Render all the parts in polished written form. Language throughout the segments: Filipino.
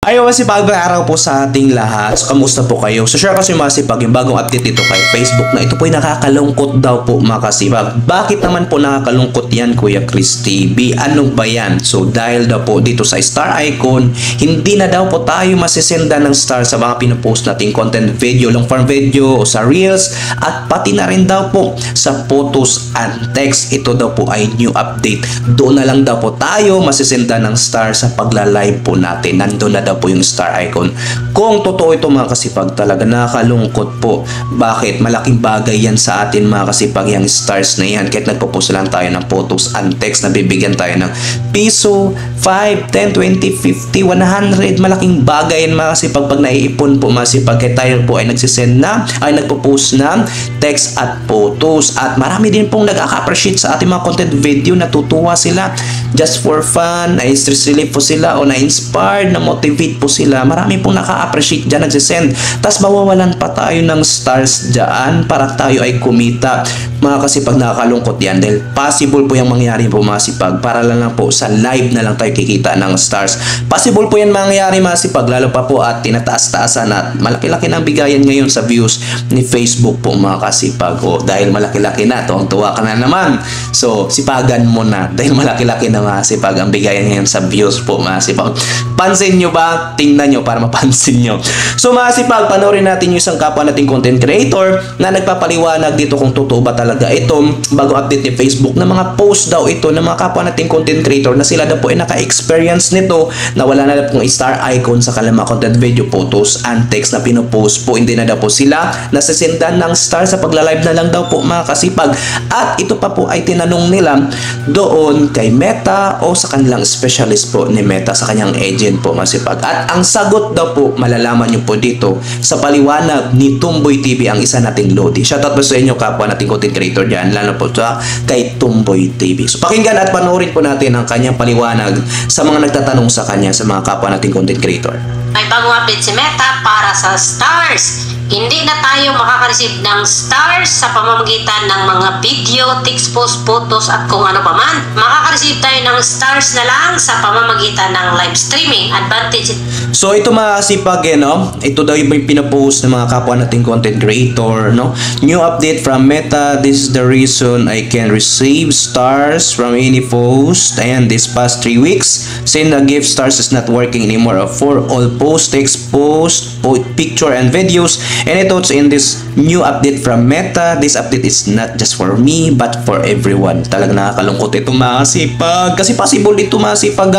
Ayaw masipag araw po sa ating lahat. So, kamusta po kayo? So, share kasi masipag yung bagong update dito kay Facebook na ito po ay nakakalungkot daw po mga kasipag. Bakit naman po nakakalungkot yan, Kuya Chris TV? Ano ba yan? So, dahil daw po dito sa star icon, hindi na daw po tayo masisenda ng star sa mga pinopost nating content video, long form video o sa reels at pati na rin daw po sa photos and text. Ito daw po ay new update. Doon na lang daw po tayo masisenda ng star sa pagla-live po natin. Nandun na daw po yung star icon. Kung totoo ito mga kasipag, talaga nakakalungkot po. Bakit? Malaking bagay yan sa atin mga kasipag, yung stars na yan. Kahit nagpo-post lang tayo ng photos and text, nabibigyan tayo ng piso, 5, 10, 20, 50, 100. Malaking bagay yan mga kasipag pag naiipon po mga kasipag. Kahit tayo po ay nagsisend na, ay nagpo-post ng text at photos. At marami din pong nag-appreciate sa ating mga content video. Natutuwa sila just for fun, na-stress relief po sila o na-inspired, na-motivate po sila. Marami pong naka-appreciate dyan, nagsisend. Tapos mawawalan pa tayo ng stars dyan para tayo ay kumita. Mga kasipag, nakakalungkot yan dahil possible po yung mangyari po mga kasipag. Para lang po sa live na lang tayo kikita ng stars. Possible po yan mangyari mga kasipag, lalo pa po at tinataas-taasan at malaki-laki ng bigayan ngayon sa views ni Facebook po mga kasipag. O dahil malaki-laki na, tuwang-tuwa ka na naman. So sipagan mo na dahil malaki-laki na mga kasipag ang bigayan ngayon sa views po mga kasipag. Pansin nyo ba? Tingnan nyo para mapansin nyo. So mga kasipag, panoorin natin yung isang kapwa nating content creator na nagpapaliwanag dito kung totoo ba talaga itong bagong update ni Facebook na mga post daw ito ng mga kapwa nating content creator na sila daw po ay naka-experience nito na wala na daw pong star icon sa kanilang mga content video, photos and text na pinopost po. Hindi na daw po sila nasisendan ng star sa pagla-live na lang daw po mga kasipag. At ito pa po ay tinanong nila doon kay Meta o sa kanilang specialist po ni Meta, sa kanyang agent po mga kasipag. At ang sagot daw po malalaman nyo po dito sa paliwanag ni Tumboy TV, ang isa nating Lodi. Shoutout po sa inyo kapwa nating content creator dyan, lalo po sa kay Tumboy TV. So pakinggan at panoorin po natin ang kanyang paliwanag sa mga nagtatanong sa kanya, sa mga kapwa nating content creator. May bagong update si Meta para sa stars. Hindi na tayo makaka-receive ng stars sa pamamagitan ng mga video, text post, photos at kung ano pa man. Makaka-receive tayo ng stars na lang sa pamamagitan ng live streaming. Advantage. So ito mga kasipag, no? Ito daw yung pinapost ng mga kapwa nating content creator, no? New update from Meta. This is the reason I can receive stars from any post. And this past 3 weeks, since the gift stars is not working anymore for all post, text post, picture and videos. And ito in this new update from Meta, this update is not just for me but for everyone. Talagang nakakalungkot ito mga kasipag. Kasi possible dito mga kasipag,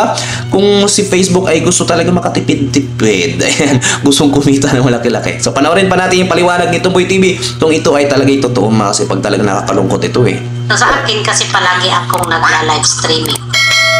kung si Facebook ay gusto talaga makatipid-tipid. Ayan, gustong kumita ng malaki-laki. So panoorin pa natin yung paliwanag ni Tumboy TV. Kung ito ay talaga totoo mga kasipag, talaga nakakalungkot ito eh. So sa akin kasi palagi akong nagla-live streaming.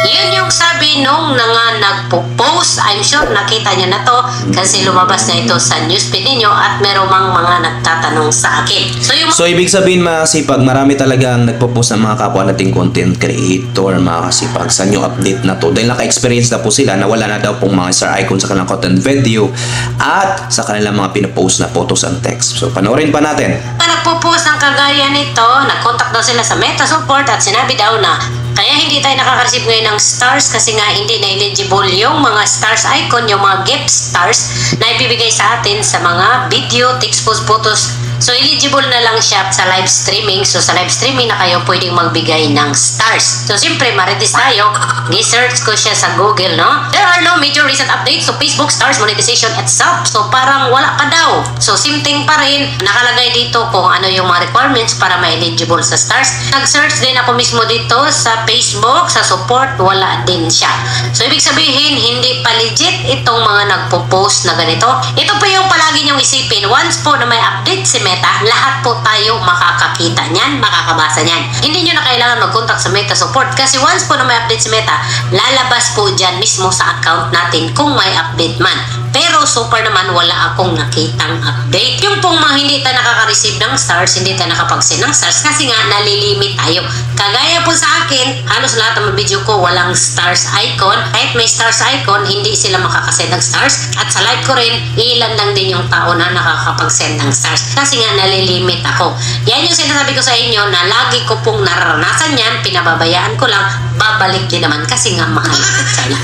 Yun yung sabi nung nagpo-post. I'm sure nakita nyo na to kasi lumabas na ito sa newsfeed ninyo at meron mga nagtatanong sa akin. So ibig sabihin mga kasipag, marami talagang nagpo-post ng mga kapwa nating content creator mga kasipag sa new update na to. Dahil naka-experience na po sila na wala na daw pong mga star icon sa kanilang content video at sa kanilang mga pinopost na photos and text. So panoorin pa natin. Nagpo-post ng kagaya nito, nag-contact daw sila sa Meta Support at sinabi daw na kaya hindi tayo nakaka-receive ngayon ng stars kasi nga hindi na eligible yung mga stars icon, yung mga gift stars na ibibigay sa atin sa mga video, text post, photos. So eligible na lang siya sa live streaming. So sa live streaming na kayo pwedeng magbigay ng stars. So siyempre marites tayo, gi-search ko siya sa Google, no? There are no major recent updates to Facebook stars monetization at sub. So parang wala pa daw. So same thing pa rin. Nakalagay dito kung ano yung mga requirements para ma-eligible sa stars. Nag-search din ako mismo dito sa Facebook, sa support, wala din siya. So ibig sabihin hindi pa legit itong mga nagpo-post na ganito. Ito po yung palagi niyong isipin. Once po na may update si Meta, lahat po tayo makakakita niyan, makakabasa niyan. Hindi nyo na kailangan mag-contact sa Meta Support kasi once po na may update si Meta, lalabas po dyan mismo sa account natin kung may update man. Pero Pero so far naman wala akong nakitang update. Yung pong mga hindi tayo nakaka-receive ng stars, hindi tayo nakapag-send ng stars kasi nga nalilimit tayo. Kagaya po sa akin, halos lahat ng video ko walang stars icon. Kahit may stars icon, hindi sila makakasend ng stars. At sa live ko rin, ilan lang din yung tao na nakakapag-send ng stars. Kasi nga nalilimit ako. Yan yung sinasabi ko sa inyo na lagi ko pong nararanasan yan, pinababayaan ko lang, babalik din naman kasi nga mahal ko sila.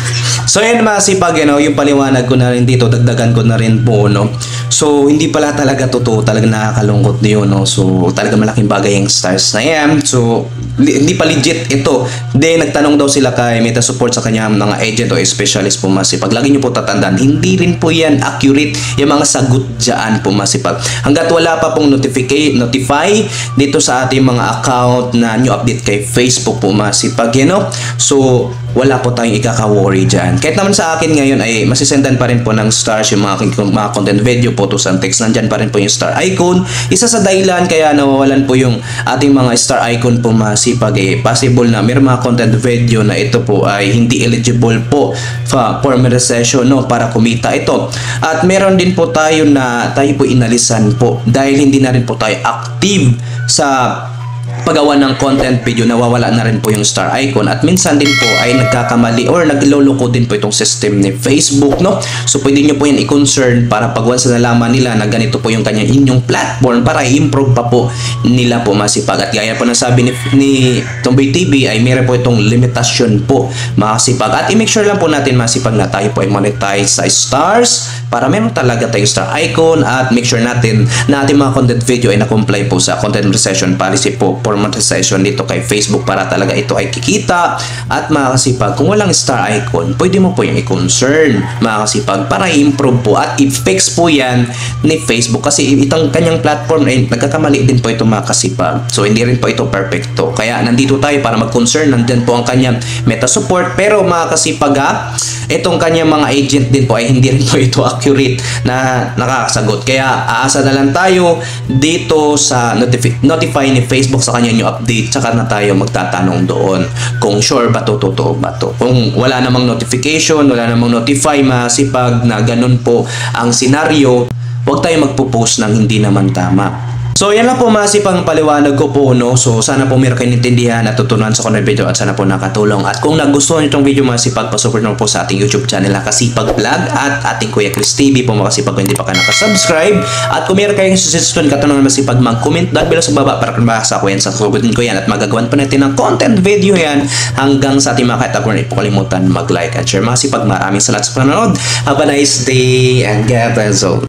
So yan masipag, yung paliwanag ko na rin dito, dagdagan ko na rin po, no. So hindi pala talaga totoo, talaga nakakalungkot yun, no. So talaga malaking bagay yung stars na yan. So hindi pa legit ito. Then nagtanong daw sila kay Meta Support sa kanya mga agent o specialist po masipag. Lagi nyo po tatandaan, hindi rin po yan accurate yung mga sagot dyan po masipag. Hanggat wala pa pong notify dito sa ating mga account na new update kay Facebook po masipag, So wala po tayong ikaka-worry dyan. Kahit naman sa akin ngayon ay masisendan pa rin po ng stars yung mga content video, photos and text. Nandyan pa rin po yung star icon. Isa sa dahilan kaya nawawalan po yung ating mga star icon po masipag, possible na may mga content video na ito po ay hindi eligible po for monetization, no, para kumita ito. At meron din po tayo na tayo po inalisan po dahil hindi na rin po tayo active sa paggawa ng content video, nawawala na rin po yung star icon. At minsan din po ay nagkakamali or nagloloko din po itong system ni Facebook, no. So pwede nyo po yan i-concern para pag once na nalaman nila na ganito po yung kanyang inyong platform, para i-improve pa po nila po masipag. At gaya po na sabi ni Tomboy TV ay meron po itong limitasyon po masipag. At i-make sure lang po natin masipag na tayo po ay monetize sa stars para meron talaga tayong star icon. At make sure natin na ating mga content video ay na-comply po sa content monetization policy po for monetization dito kay Facebook, para talaga ito ay kikita. At mga kasipag, kung walang star icon, pwede mo po yung i-concern mga kasipag para i-improve po at i-fix po yan ni Facebook, kasi itong kanyang platform ay nagkakamali din po ito mga kasipag. So hindi rin po ito perfecto, kaya nandito tayo para mag-concern. Nandyan po ang kanyang Meta Support, pero mga kasipag itong kanyang mga agent din po ay hindi rin po ito accurate na nakakasagot. Kaya aasa na lang tayo dito sa notify ni Facebook sa kanya new update, tsaka na tayo magtatanong doon kung sure ba to, totoo ba to. Kung wala namang notification, wala namang notify masipag na ganun po ang senaryo, huwag tayo magpo-post ng hindi naman tama. So yan lang po masipang paliwanag ko po, no. So sana po meron kayong intindihan at tutunan sa content video, at sana po nakatulong. At kung nagustuhan nyo itong video masipag, pasupport nyo po sa ating YouTube channel na Kasipag Vlog at ating Kuya Chris TV po mga kasipag kung hindi pa kayo nakasubscribe. At kung meron kayong suggestion, katanungan masipag, mag-comment down below sa baba para mabasa ko yan, sasagutin ko yan at magagawan pa natin ng content video yan hanggang sa ating mga kaitapon. Huwag po kalimutan mag-like at share. Masipag, maraming salamat sa panonood. Have a nice day and God bless all.